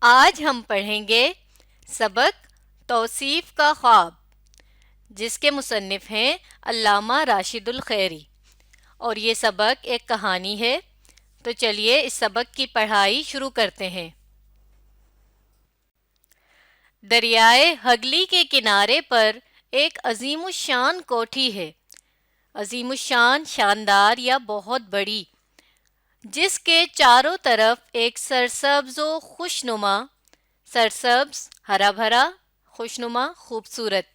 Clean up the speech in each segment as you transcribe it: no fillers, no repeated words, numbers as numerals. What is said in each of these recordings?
آج ہم پڑھیں گے سبق توصیف کا خواب، جس کے مصنف ہیں علامہ راشد الخیری، اور یہ سبق ایک کہانی ہے۔ تو چلیے اس سبق کی پڑھائی شروع کرتے ہیں۔ دریائے ہگلی کے کنارے پر ایک عظیم الشان کوٹھی ہے، عظیم الشان شاندار یا بہت بڑی، جس کے چاروں طرف ایک سرسبز و خوشنما، سرسبز ہرا بھرا، خوشنما خوبصورت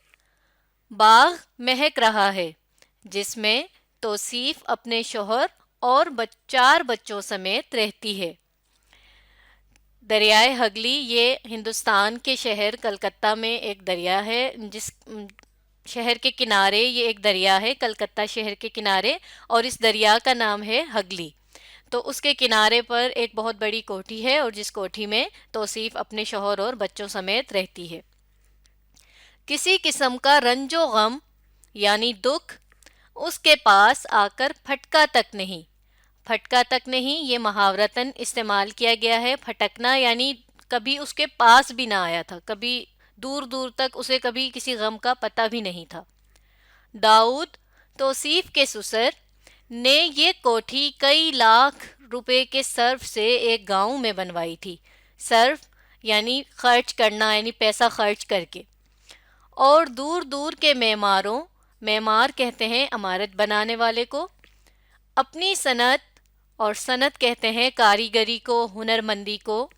باغ مہک رہا ہے، جس میں توصیف اپنے شوہر اور چار بچوں سمیت رہتی ہے۔ دریائے ہگلی یہ ہندوستان کے شہر کلکتہ میں ایک دریا ہے، جس شہر کے کنارے یہ ایک دریا ہے، کلکتہ شہر کے کنارے، اور اس دریا کا نام ہے ہگلی۔ تو اس کے کنارے پر ایک بہت بڑی کوٹھی ہے، اور جس کوٹھی میں توصیف اپنے شوہر اور بچوں سمیت رہتی ہے۔ کسی قسم کا رنج و غم یعنی دکھ اس کے پاس آ کر پھٹکا تک نہیں۔ پھٹکا تک نہیں یہ محاورتاً استعمال کیا گیا ہے۔ پھٹکنا یعنی کبھی اس کے پاس بھی نہ آیا تھا، کبھی دور دور تک اسے کبھی کسی غم کا پتہ بھی نہیں تھا۔ داؤد، توصیف کے سسر، نے یہ کوٹھی کئی لاکھ روپے کے صرف سے ایک گاؤں میں بنوائی تھی۔ صرف یعنی خرچ کرنا، یعنی پیسہ خرچ کر کے، اور دور دور کے معمار کہتے ہیں عمارت بنانے والے کو، اپنی صنعت، اور صنعت کہتے ہیں کاریگری کو، ہنرمندی کو،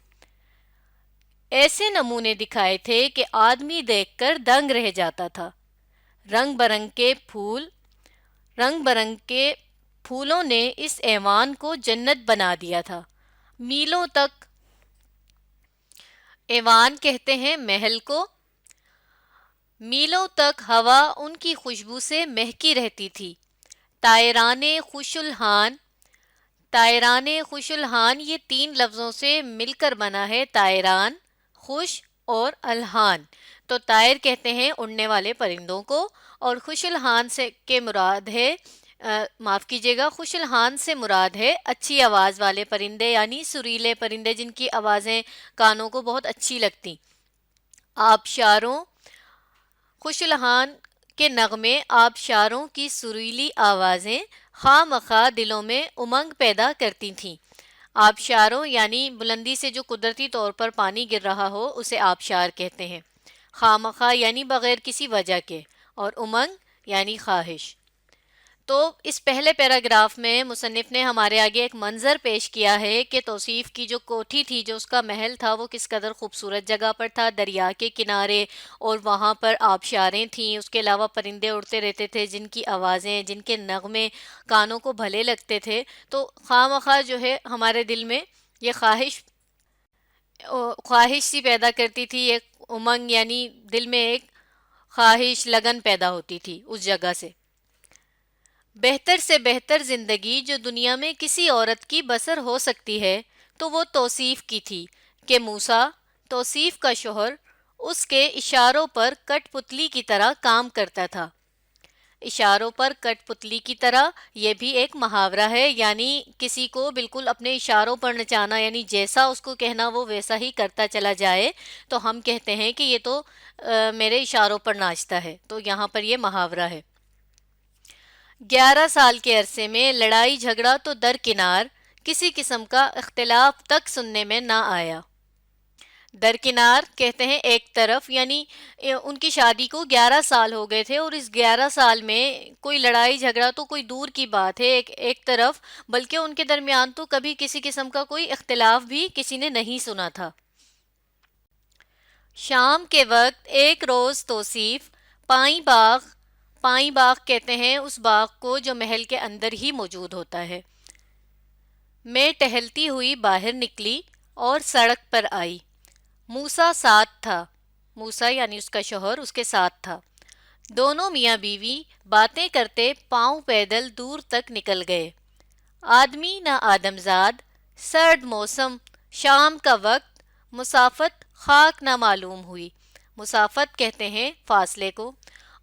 ایسے نمونے دکھائے تھے کہ آدمی دیکھ کر دنگ رہ جاتا تھا۔ رنگ برنگ کے پھولوں نے اس ایوان کو جنت بنا دیا تھا۔ میلوں تک، ایوان کہتے ہیں محل کو، میلوں تک ہوا ان کی خوشبو سے مہکی رہتی تھی۔ طائران خوش الحان یہ تین لفظوں سے مل کر بنا ہے، طائران، خوش اور الحان۔ تو طائر کہتے ہیں اڑنے والے پرندوں کو، اور خوش الحان سے کے مراد ہے معاف کیجیے گا، خوش الحان سے مراد ہے اچھی آواز والے پرندے، یعنی سریلے پرندے جن کی آوازیں کانوں کو بہت اچھی لگتی۔ آبشاروں، خوش الحان کے نغمے، آبشاروں کی سریلی آوازیں خواہ مخواہ دلوں میں امنگ پیدا کرتی تھیں۔ آبشاروں یعنی بلندی سے جو قدرتی طور پر پانی گر رہا ہو اسے آبشار کہتے ہیں۔ خواہ مخواہ یعنی بغیر کسی وجہ کے، اور امنگ یعنی خواہش۔ تو اس پہلے پیراگراف میں مصنف نے ہمارے آگے ایک منظر پیش کیا ہے کہ توصیف کی جو کوٹھی تھی، جو اس کا محل تھا، وہ کس قدر خوبصورت جگہ پر تھا، دریا کے کنارے، اور وہاں پر آبشاریں تھیں۔ اس کے علاوہ پرندے اڑتے رہتے تھے جن کی آوازیں، جن کے نغمے کانوں کو بھلے لگتے تھے۔ تو خواہ مخواہ جو ہے ہمارے دل میں یہ خواہش سی پیدا کرتی تھی، ایک امنگ یعنی دل میں ایک خواہش، لگن پیدا ہوتی تھی اس جگہ سے۔ بہتر سے بہتر زندگی جو دنیا میں کسی عورت کی بسر ہو سکتی ہے تو وہ توصیف کی تھی کہ موسیٰ، توصیف کا شوہر، اس کے اشاروں پر کٹ پتلی کی طرح کام کرتا تھا۔ اشاروں پر کٹ پتلی کی طرح یہ بھی ایک محاورہ ہے، یعنی کسی کو بالکل اپنے اشاروں پر نچانا، یعنی جیسا اس کو کہنا وہ ویسا ہی کرتا چلا جائے، تو ہم کہتے ہیں کہ یہ تو میرے اشاروں پر ناچتا ہے۔ تو یہاں پر یہ محاورہ ہے۔ 11 سال کے عرصے میں لڑائی جھگڑا تو درکنار، کسی قسم کا اختلاف تک سننے میں نہ آیا۔ درکنار کہتے ہیں ایک طرف، یعنی ان کی شادی کو 11 سال ہو گئے تھے، اور اس 11 سال میں کوئی لڑائی جھگڑا تو کوئی دور کی بات ہے ایک طرف، بلکہ ان کے درمیان تو کبھی کسی قسم کا کوئی اختلاف بھی کسی نے نہیں سنا تھا۔ شام کے وقت ایک روز توصیف پائیں باغ کہتے ہیں اس باغ کو جو محل کے اندر ہی موجود ہوتا ہے، میں ٹہلتی ہوئی باہر نکلی اور سڑک پر آئی۔ موسیٰ ساتھ تھا، موسیٰ یعنی اس کا شوہر اس کے ساتھ تھا۔ دونوں میاں بیوی باتیں کرتے پاؤں پیدل دور تک نکل گئے۔ آدمی نہ آدمزاد، سرد موسم، شام کا وقت، مسافت خاک نہ معلوم ہوئی۔ مسافت کہتے ہیں فاصلے کو،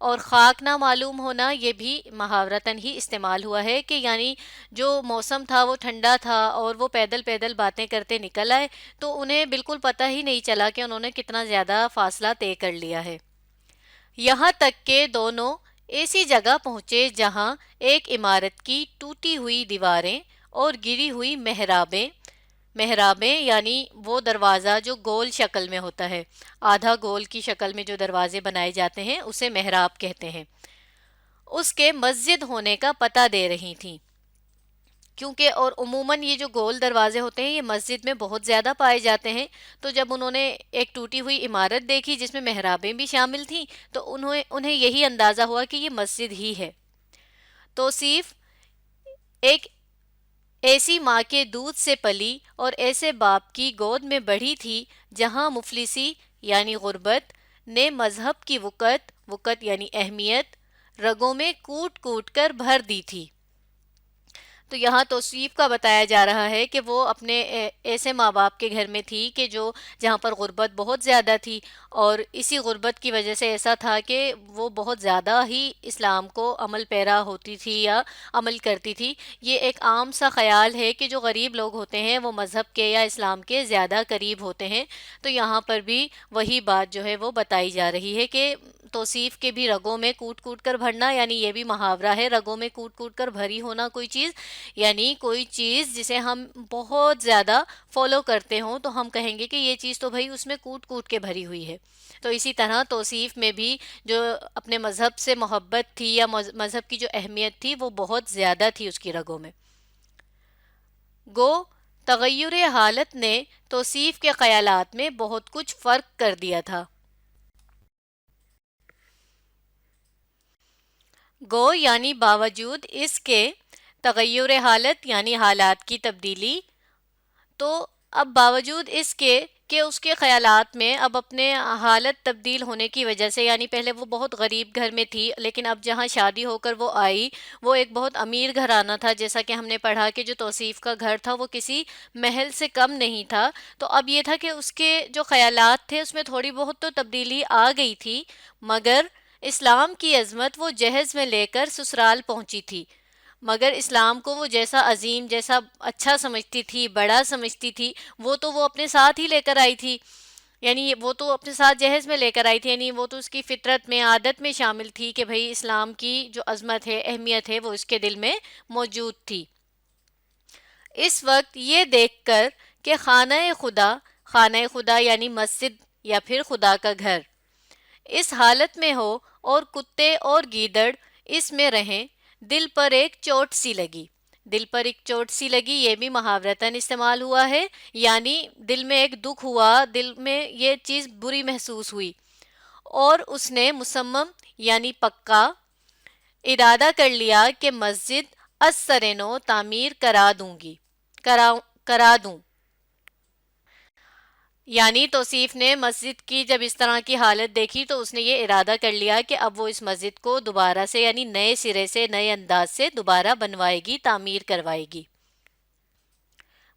اور خاک نہ معلوم ہونا یہ بھی محاورتاً ہی استعمال ہوا ہے کہ یعنی جو موسم تھا وہ ٹھنڈا تھا اور وہ پیدل پیدل باتیں کرتے نکل آئے تو انہیں بالکل پتہ ہی نہیں چلا کہ انہوں نے کتنا زیادہ فاصلہ طے کر لیا ہے۔ یہاں تک کہ دونوں ایسی جگہ پہنچے جہاں ایک عمارت کی ٹوٹی ہوئی دیواریں اور گری ہوئی محرابیں یعنی وہ دروازہ جو گول شکل میں ہوتا ہے، آدھا گول کی شکل میں جو دروازے بنائے جاتے ہیں اسے محراب کہتے ہیں، اس کے مسجد ہونے کا پتہ دے رہی تھیں، کیونکہ اور عموماً یہ جو گول دروازے ہوتے ہیں یہ مسجد میں بہت زیادہ پائے جاتے ہیں۔ تو جب انہوں نے ایک ٹوٹی ہوئی عمارت دیکھی جس میں محرابیں بھی شامل تھیں تو انہیں یہی اندازہ ہوا کہ یہ مسجد ہی ہے۔ توصیف ایک ایسی ماں کے دودھ سے پلی اور ایسے باپ کی گود میں بڑھی تھی جہاں مفلسی یعنی غربت نے مذہب کی وقت یعنی اہمیت رگوں میں کوٹ کوٹ کر بھر دی تھی۔ تو یہاں توصیف کا بتایا جا رہا ہے کہ وہ اپنے ایسے ماں باپ کے گھر میں تھی کہ جہاں پر غربت بہت زیادہ تھی، اور اسی غربت کی وجہ سے ایسا تھا کہ وہ بہت زیادہ ہی اسلام کو عمل پیرا ہوتی تھی یا عمل کرتی تھی۔ یہ ایک عام سا خیال ہے کہ جو غریب لوگ ہوتے ہیں وہ مذہب کے یا اسلام کے زیادہ قریب ہوتے ہیں، تو یہاں پر بھی وہی بات جو ہے وہ بتائی جا رہی ہے کہ توصیف کے بھی رگوں میں کوٹ کوٹ کر بھرنا، یعنی یہ بھی محاورہ ہے، رگوں میں کوٹ کوٹ کر بھری ہونا کوئی چیز، یعنی کوئی چیز جسے ہم بہت زیادہ فالو کرتے ہوں تو ہم کہیں گے کہ یہ چیز تو بھائی اس میں کوٹ کوٹ کے بھری ہوئی ہے۔ تو اسی طرح توصیف میں بھی جو اپنے مذہب سے محبت تھی یا مذہب کی جو اہمیت تھی وہ بہت زیادہ تھی اس کی رگوں میں۔ گو تغیر حالت نے توصیف کے خیالات میں بہت کچھ فرق کر دیا تھا۔ گو یعنی باوجود اس کے تغیر حالت یعنی حالات کی تبدیلی، تو اب باوجود اس کے کہ اس کے خیالات میں اب اپنے حالت تبدیل ہونے کی وجہ سے، یعنی پہلے وہ بہت غریب گھر میں تھی لیکن اب جہاں شادی ہو کر وہ آئی وہ ایک بہت امیر گھرانہ تھا، جیسا کہ ہم نے پڑھا کہ جو توصیف کا گھر تھا وہ کسی محل سے کم نہیں تھا، تو اب یہ تھا کہ اس کے جو خیالات تھے اس میں تھوڑی بہت تو تبدیلی آ گئی تھی، مگر اسلام کی عظمت وہ جہیز میں لے کر سسرال پہنچی تھی، مگر اسلام کو وہ جیسا عظیم، جیسا اچھا سمجھتی تھی، بڑا سمجھتی تھی، وہ اپنے ساتھ ہی لے کر آئی تھی، یعنی وہ تو اپنے ساتھ جہیز میں لے کر آئی تھی، یعنی وہ تو اس کی فطرت میں عادت میں شامل تھی کہ بھئی اسلام کی جو عظمت ہے، اہمیت ہے، وہ اس کے دل میں موجود تھی۔ اس وقت یہ دیکھ کر کہ خانہ خدا یعنی مسجد یا پھر خدا کا گھر اس حالت میں ہو اور کتے اور گیدڑ اس میں رہیں، دل پر ایک چوٹ سی لگی۔ دل پر ایک چوٹ سی لگی یہ بھی محاورتاً استعمال ہوا ہے، یعنی دل میں ایک دکھ ہوا، دل میں یہ چیز بری محسوس ہوئی، اور اس نے مصمم یعنی پکا ارادہ کر لیا کہ مسجد از سر نو تعمیر کرا دوں۔ یعنی توصیف نے مسجد کی جب اس طرح کی حالت دیکھی تو اس نے یہ ارادہ کر لیا کہ اب وہ اس مسجد کو دوبارہ سے یعنی نئے سرے سے، نئے انداز سے دوبارہ بنوائے گی، تعمیر کروائے گی۔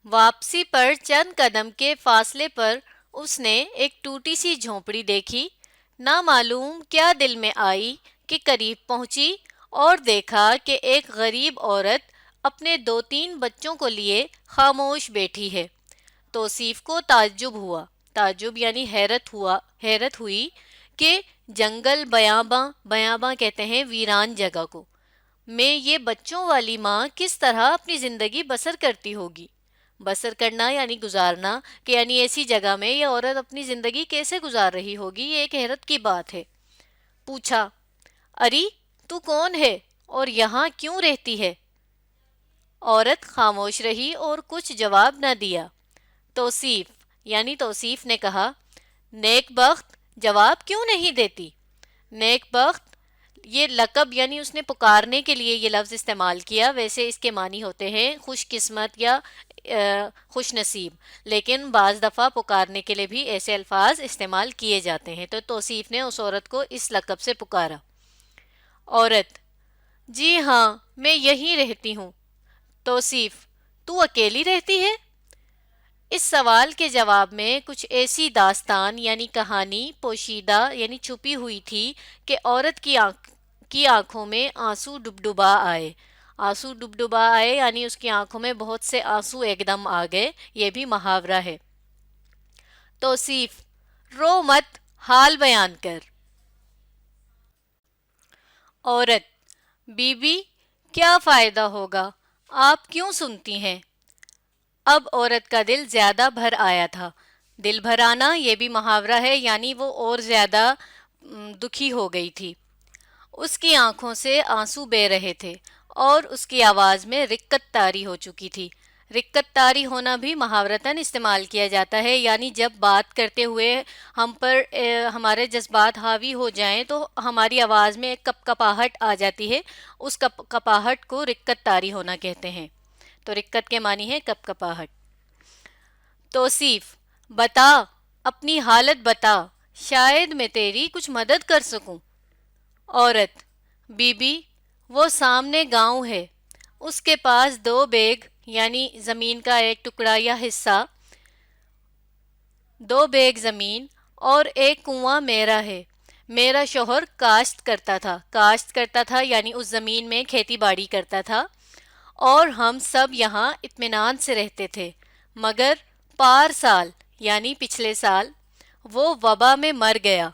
واپسی پر چند قدم کے فاصلے پر اس نے ایک ٹوٹی سی جھونپڑی دیکھی، نہ معلوم کیا دل میں آئی کہ قریب پہنچی اور دیکھا کہ ایک غریب عورت اپنے 2-3 بچوں کو لیے خاموش بیٹھی ہے۔ توصیف کو تعجب یعنی حیرت ہوئی کہ جنگل بیاباں کہتے ہیں ویران جگہ کو، میں یہ بچوں والی ماں کس طرح اپنی زندگی بسر کرتی ہوگی۔ بسر کرنا یعنی گزارنا، کہ یعنی ایسی جگہ میں یہ عورت اپنی زندگی کیسے گزار رہی ہوگی، یہ ایک حیرت کی بات ہے۔ پوچھا، اری تو کون ہے اور یہاں کیوں رہتی ہے؟ عورت خاموش رہی اور کچھ جواب نہ دیا۔ توصیف نے کہا، نیک بخت جواب کیوں نہیں دیتی؟ نیک بخت یہ لقب، یعنی اس نے پکارنے کے لیے یہ لفظ استعمال کیا، ویسے اس کے معنی ہوتے ہیں خوش قسمت یا خوش نصیب، لیکن بعض دفعہ پکارنے کے لیے بھی ایسے الفاظ استعمال کیے جاتے ہیں، تو توصیف نے اس عورت کو اس لقب سے پکارا۔ عورت، جی ہاں میں یہیں رہتی ہوں۔ توصیف، تو اکیلی رہتی ہے؟ اس سوال کے جواب میں کچھ ایسی داستان یعنی کہانی پوشیدہ یعنی چھپی ہوئی تھی کہ عورت کی آنکھوں میں آنسو ڈبڈبا آئے. آنسو ڈبڈبا آئے یعنی اس کی آنکھوں میں بہت سے آنسو ایک دم آ گئے. یہ بھی محاورہ ہے. توصیف: رو مت، حال بیان کر. عورت: بی بی کیا فائدہ ہوگا، آپ کیوں سنتی ہیں؟ اب عورت کا دل زیادہ بھر آیا تھا. دل بھر آنا یہ بھی محاورہ ہے، یعنی وہ اور زیادہ دکھی ہو گئی تھی. اس کی آنکھوں سے آنسو بہہ رہے تھے اور اس کی آواز میں رکت طاری ہو چکی تھی. رکت طاری ہونا بھی محاورتاً استعمال کیا جاتا ہے، یعنی جب بات کرتے ہوئے ہم پر ہمارے جذبات حاوی ہو جائیں تو ہماری آواز میں ایک کپ کپاہٹ آ جاتی ہے. اس کپاہٹ کو رکت طاری ہونا کہتے ہیں. تو رکت کے معنی ہے کپ کپاہٹ. توصیف: بتا، اپنی حالت بتا، شاید میں تیری کچھ مدد کر سکوں. عورت: بی بی وہ سامنے گاؤں ہے، اس کے پاس 2 بیگ یعنی زمین کا ایک ٹکڑا یا حصہ، 2 بیگ زمین اور ایک کنواں میرا ہے. میرا شوہر کاشت کرتا تھا یعنی اس زمین میں کھیتی باڑی کرتا تھا، اور ہم سب یہاں اطمینان سے رہتے تھے. مگر پار سال یعنی پچھلے سال وہ وبا میں مر گیا.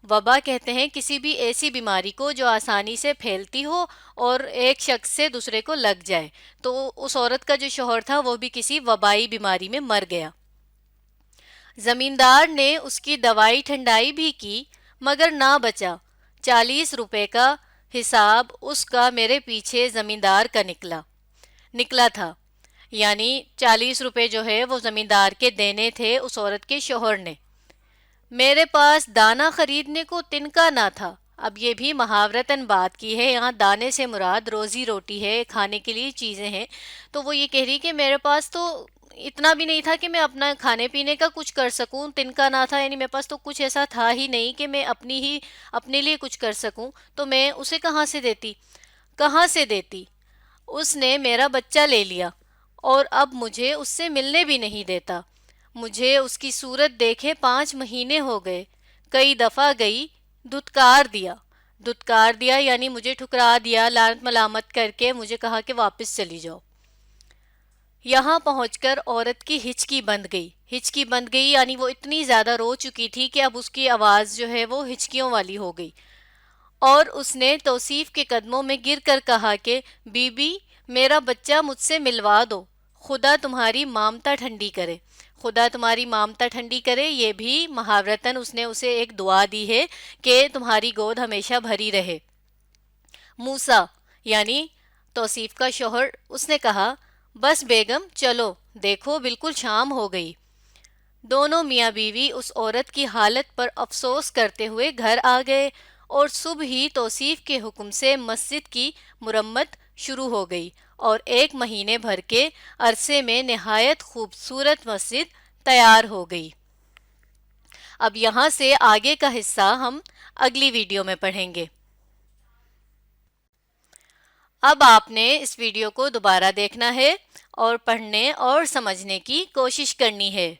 وبا کہتے ہیں کسی بھی ایسی بیماری کو جو آسانی سے پھیلتی ہو اور ایک شخص سے دوسرے کو لگ جائے. تو اس عورت کا جو شوہر تھا وہ بھی کسی وبائی بیماری میں مر گیا. زمیندار نے اس کی دوائی ٹھنڈائی بھی کی مگر نہ بچا. 40 روپے کا حساب اس کا میرے پیچھے زمیندار کا نکلا تھا. یعنی 40 روپے جو ہے وہ زمیندار کے دینے تھے اس عورت کے شوہر نے. میرے پاس دانہ خریدنے کو تنکا نہ تھا. اب یہ بھی محاورتاً بات کی ہے، یہاں دانے سے مراد روزی روٹی ہے، کھانے کے لیے چیزیں ہیں. تو وہ یہ کہہ رہی کہ میرے پاس تو اتنا بھی نہیں تھا کہ میں اپنا کھانے پینے کا کچھ کر سکوں. تنکا نہ تھا یعنی میرے پاس تو کچھ ایسا تھا ہی نہیں کہ میں اپنے لیے کچھ کر سکوں. تو میں اسے کہاں سے دیتی. اس نے میرا بچہ لے لیا اور اب مجھے اس سے ملنے بھی نہیں دیتا. مجھے اس کی صورت دیکھے 5 مہینے ہو گئے. کئی دفعہ گئی، دھتکار دیا یعنی مجھے ٹھکرا دیا، لعنت ملامت کر کے مجھے کہا کہ واپس چلی جاؤ. یہاں پہنچ کر عورت کی ہچکی بند گئی یعنی وہ اتنی زیادہ رو چکی تھی کہ اب اس کی آواز جو ہے وہ ہچکیوں والی ہو گئی. اور اس نے توصیف کے قدموں میں گر کر کہا کہ بی بی میرا بچہ مجھ سے ملوا دو، خدا تمہاری مامتا ٹھنڈی کرے. یہ بھی محاورتاً اس نے اسے ایک دعا دی ہے کہ تمہاری گود ہمیشہ بھری رہے. موسیٰ یعنی توصیف کا شوہر، اس نے کہا بس بیگم چلو، دیکھو بالکل شام ہو گئی. دونوں میاں بیوی اس عورت کی حالت پر افسوس کرتے ہوئے گھر آ گئے اور صبح ہی توصیف کے حکم سے مسجد کی مرمت شروع ہو گئی اور 1 مہینے بھر کے عرصے میں نہایت خوبصورت مسجد تیار ہو گئی. اب یہاں سے آگے کا حصہ ہم اگلی ویڈیو میں پڑھیں گے. اب آپ نے اس ویڈیو کو دوبارہ دیکھنا ہے اور پڑھنے اور سمجھنے کی کوشش کرنی ہے.